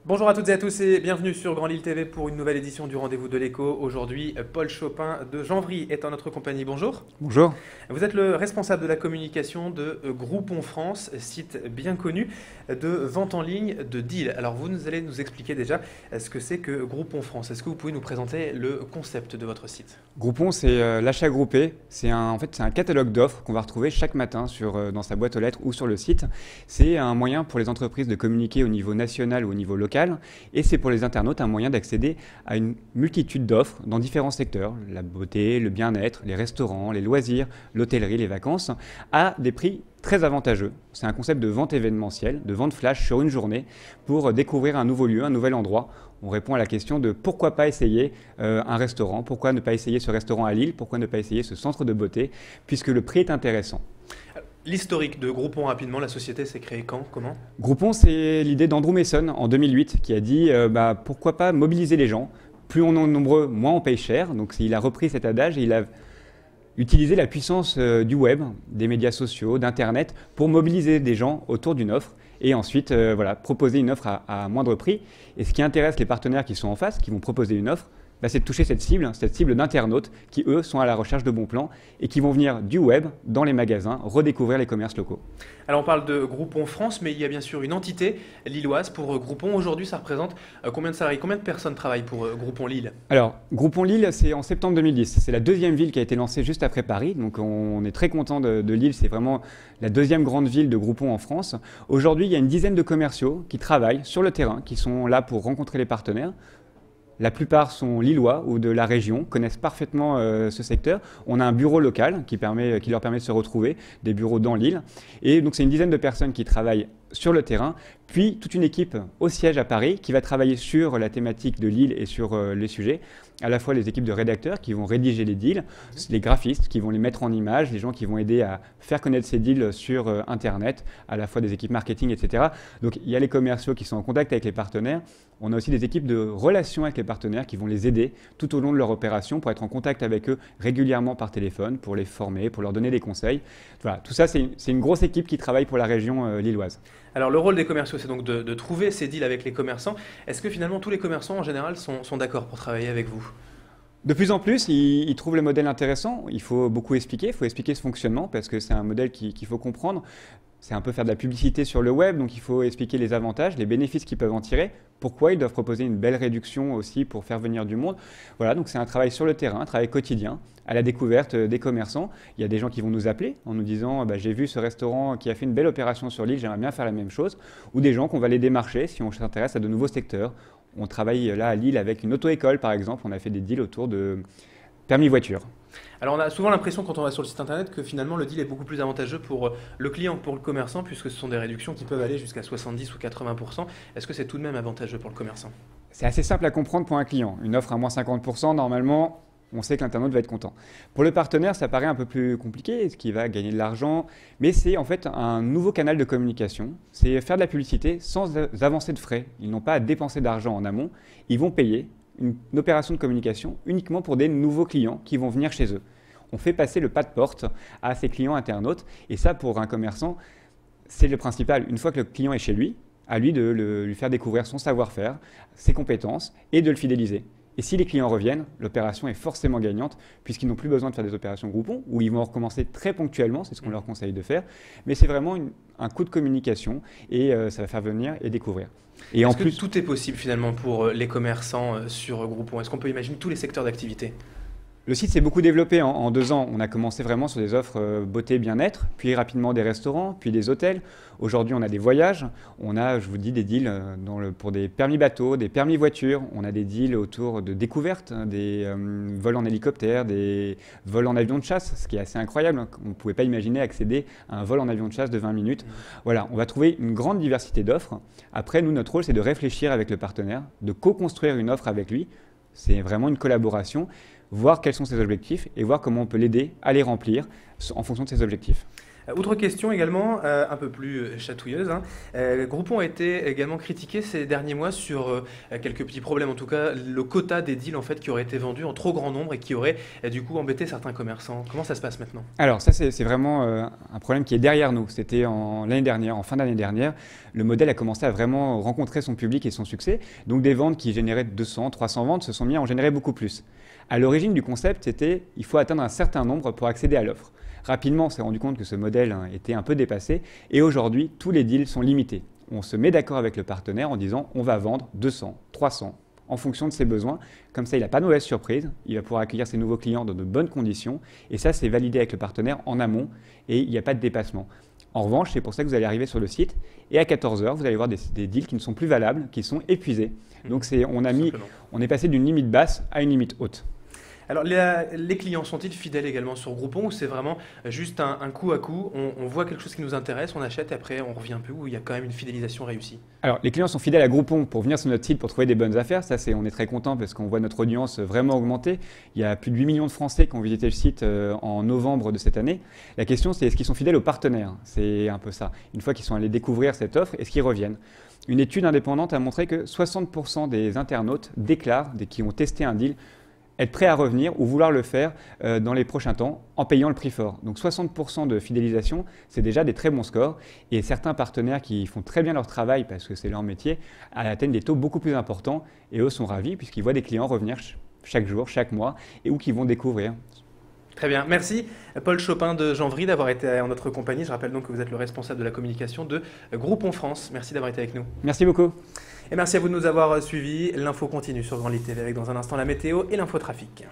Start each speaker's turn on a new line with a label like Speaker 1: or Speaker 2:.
Speaker 1: Bonjour à toutes et à tous et bienvenue sur Grand Lille TV pour une nouvelle édition du Rendez-vous de l'Écho. Aujourd'hui, Paul Chopin de Janvry est en notre compagnie. Bonjour.
Speaker 2: Bonjour.
Speaker 1: Vous êtes le responsable de la communication de Groupon France, site bien connu de vente en ligne de deals. Alors vous allez nous expliquer déjà ce que c'est que Groupon France. Est-ce que vous pouvez nous présenter le concept de votre site?
Speaker 2: Groupon, c'est l'achat groupé. C'est un catalogue d'offres qu'on va retrouver chaque matin dans sa boîte aux lettres ou sur le site. C'est un moyen pour les entreprises de communiquer au niveau national ou au niveau local. Et c'est pour les internautes un moyen d'accéder à une multitude d'offres dans différents secteurs, la beauté, le bien-être, les restaurants, les loisirs, l'hôtellerie, les vacances, à des prix très avantageux. C'est un concept de vente événementielle, de vente flash sur une journée pour découvrir un nouveau lieu, un nouvel endroit. On répond à la question de pourquoi pas essayer un restaurant, pourquoi ne pas essayer ce restaurant à Lille, pourquoi ne pas essayer ce centre de beauté, puisque le prix est intéressant.
Speaker 1: L'historique de Groupon rapidement, la société s'est créée quand, comment?
Speaker 2: Groupon, c'est l'idée d'Andrew Mason en 2008 qui a dit pourquoi pas mobiliser les gens. Plus on est nombreux, moins on paye cher. Donc il a repris cet adage et il a utilisé la puissance du web, des médias sociaux, d'Internet pour mobiliser des gens autour d'une offre et ensuite proposer une offre à moindre prix. Et ce qui intéresse les partenaires qui sont en face, qui vont proposer une offre, c'est de toucher cette cible d'internautes qui, eux, sont à la recherche de bons plans et qui vont venir du web, dans les magasins, redécouvrir les commerces locaux.
Speaker 1: Alors on parle de Groupon France, mais il y a bien sûr une entité lilloise pour Groupon. Aujourd'hui, ça représente combien de salariés, combien de personnes travaillent pour Groupon Lille?
Speaker 2: Alors, Groupon Lille, c'est en septembre 2010. C'est la deuxième ville qui a été lancée juste après Paris. Donc on est très content de Lille. C'est vraiment la deuxième grande ville de Groupon en France. Aujourd'hui, il y a une dizaine de commerciaux qui travaillent sur le terrain, qui sont là pour rencontrer les partenaires. La plupart sont lillois ou de la région, connaissent parfaitement ce secteur. On a un bureau local qui leur permet de se retrouver, des bureaux dans Lille. Et donc c'est une dizaine de personnes qui travaillent sur le terrain, puis toute une équipe au siège à Paris qui va travailler sur la thématique de Lille et sur les sujets. À la fois les équipes de rédacteurs qui vont rédiger les deals, les graphistes qui vont les mettre en image, les gens qui vont aider à faire connaître ces deals sur Internet, à la fois des équipes marketing, etc. Donc il y a les commerciaux qui sont en contact avec les partenaires. On a aussi des équipes de relations avec les partenaires qui vont les aider tout au long de leur opération pour être en contact avec eux régulièrement par téléphone, pour les former, pour leur donner des conseils. Voilà, tout ça, c'est une grosse équipe qui travaille pour la région lilloise.
Speaker 1: Alors le rôle des commerciaux, c'est donc de trouver ces deals avec les commerçants. Est-ce que finalement tous les commerçants en général sont d'accord pour travailler avec vous?
Speaker 2: De plus en plus, ils trouvent le modèle intéressant. Il faut beaucoup expliquer, il faut expliquer ce fonctionnement parce que c'est un modèle qu'il faut comprendre. C'est un peu faire de la publicité sur le web, donc il faut expliquer les avantages, les bénéfices qu'ils peuvent en tirer, pourquoi ils doivent proposer une belle réduction aussi pour faire venir du monde. Voilà, donc c'est un travail sur le terrain, un travail quotidien, à la découverte des commerçants. Il y a des gens qui vont nous appeler en nous disant j'ai vu ce restaurant qui a fait une belle opération sur l'île, j'aimerais bien faire la même chose. Ou des gens qu'on va aller démarcher si on s'intéresse à de nouveaux secteurs. On travaille là à Lille avec une auto-école par exemple, on a fait des deals autour de permis voiture.
Speaker 1: Alors on a souvent l'impression quand on va sur le site internet que finalement le deal est beaucoup plus avantageux pour le client que pour le commerçant puisque ce sont des réductions qui peuvent aller jusqu'à 70 ou 80%. Est-ce que c'est tout de même avantageux pour le commerçant?
Speaker 2: C'est assez simple à comprendre pour un client. Une offre à moins 50%, normalement, on sait que l'internaute va être content. Pour le partenaire, ça paraît un peu plus compliqué, ce qui va gagner de l'argent, mais c'est en fait un nouveau canal de communication. C'est faire de la publicité sans avancer de frais. Ils n'ont pas à dépenser d'argent en amont, ils vont payer une opération de communication uniquement pour des nouveaux clients qui vont venir chez eux. On fait passer le pas de porte à ces clients internautes et ça pour un commerçant, c'est le principal. Une fois que le client est chez lui, à lui de lui faire découvrir son savoir-faire, ses compétences et de le fidéliser. Et si les clients reviennent, l'opération est forcément gagnante puisqu'ils n'ont plus besoin de faire des opérations Groupon où ils vont recommencer très ponctuellement, c'est ce qu'on leur conseille de faire. Mais c'est vraiment un coup de communication et ça va faire venir et découvrir.
Speaker 1: Et en plus, tout est possible finalement pour les commerçants sur Groupon? Est-ce qu'on peut imaginer tous les secteurs d'activité?
Speaker 2: Le site s'est beaucoup développé en 2 ans. On a commencé vraiment sur des offres beauté, bien-être, puis rapidement des restaurants, puis des hôtels. Aujourd'hui, on a des voyages. On a, je vous dis, des deals pour des permis bateaux, des permis voitures. On a des deals autour de découvertes, des vols en hélicoptère, des vols en avion de chasse, ce qui est assez incroyable. On ne pouvait pas imaginer accéder à un vol en avion de chasse de 20 minutes. Voilà, on va trouver une grande diversité d'offres. Après, nous, notre rôle, c'est de réfléchir avec le partenaire, de co-construire une offre avec lui. C'est vraiment une collaboration. Voir quels sont ses objectifs et voir comment on peut l'aider à les remplir en fonction de ses objectifs.
Speaker 1: Autre question également, un peu plus chatouilleuse, hein. Groupon a été également critiqué ces derniers mois sur quelques petits problèmes, en tout cas le quota des deals en fait qui auraient été vendus en trop grand nombre et qui auraient du coup embêté certains commerçants. Comment ça se passe maintenant?
Speaker 2: Alors ça, c'est vraiment un problème qui est derrière nous. C'était l'année dernière, en fin d'année dernière, le modèle a commencé à vraiment rencontrer son public et son succès. Donc des ventes qui généraient 200, 300 ventes se sont mis à en générer beaucoup plus. À l'origine du concept, c'était il faut atteindre un certain nombre pour accéder à l'offre. Rapidement, on s'est rendu compte que ce modèle était un peu dépassé et aujourd'hui, tous les deals sont limités. On se met d'accord avec le partenaire en disant on va vendre 200, 300 en fonction de ses besoins. Comme ça, il n'a pas de mauvaise surprise, il va pouvoir accueillir ses nouveaux clients dans de bonnes conditions et ça, c'est validé avec le partenaire en amont et il n'y a pas de dépassement. En revanche, c'est pour ça que vous allez arriver sur le site et à 14 h, vous allez voir des deals qui ne sont plus valables, qui sont épuisés. Donc on est passé d'une limite basse à une limite haute.
Speaker 1: Alors, les clients sont-ils fidèles également sur Groupon ou c'est vraiment juste un coup à coup, on voit quelque chose qui nous intéresse, on achète et après on ne revient plus ou il y a quand même une fidélisation réussie?
Speaker 2: Alors, les clients sont fidèles à Groupon pour venir sur notre site pour trouver des bonnes affaires. Ça, on est très content parce qu'on voit notre audience vraiment augmenter. Il y a plus de 8 millions de Français qui ont visité le site en novembre de cette année. La question, c'est est-ce qu'ils sont fidèles aux partenaires? C'est un peu ça. Une fois qu'ils sont allés découvrir cette offre, est-ce qu'ils reviennent? Une étude indépendante a montré que 60% des internautes déclarent, qui ont testé un deal, être prêt à revenir ou vouloir le faire dans les prochains temps en payant le prix fort. Donc 60% de fidélisation, c'est déjà des très bons scores. Et certains partenaires qui font très bien leur travail parce que c'est leur métier, atteignent des taux beaucoup plus importants et eux sont ravis puisqu'ils voient des clients revenir chaque jour, chaque mois et ou qu'ils vont découvrir.
Speaker 1: Très bien, merci Paul Chopin de Janvry d'avoir été en notre compagnie. Je rappelle donc que vous êtes le responsable de la communication de Groupon France. Merci d'avoir été avec nous.
Speaker 2: Merci beaucoup.
Speaker 1: Et merci à vous de nous avoir suivis. L'info continue sur Grand Lit TV avec dans un instant la météo et l'infotrafic.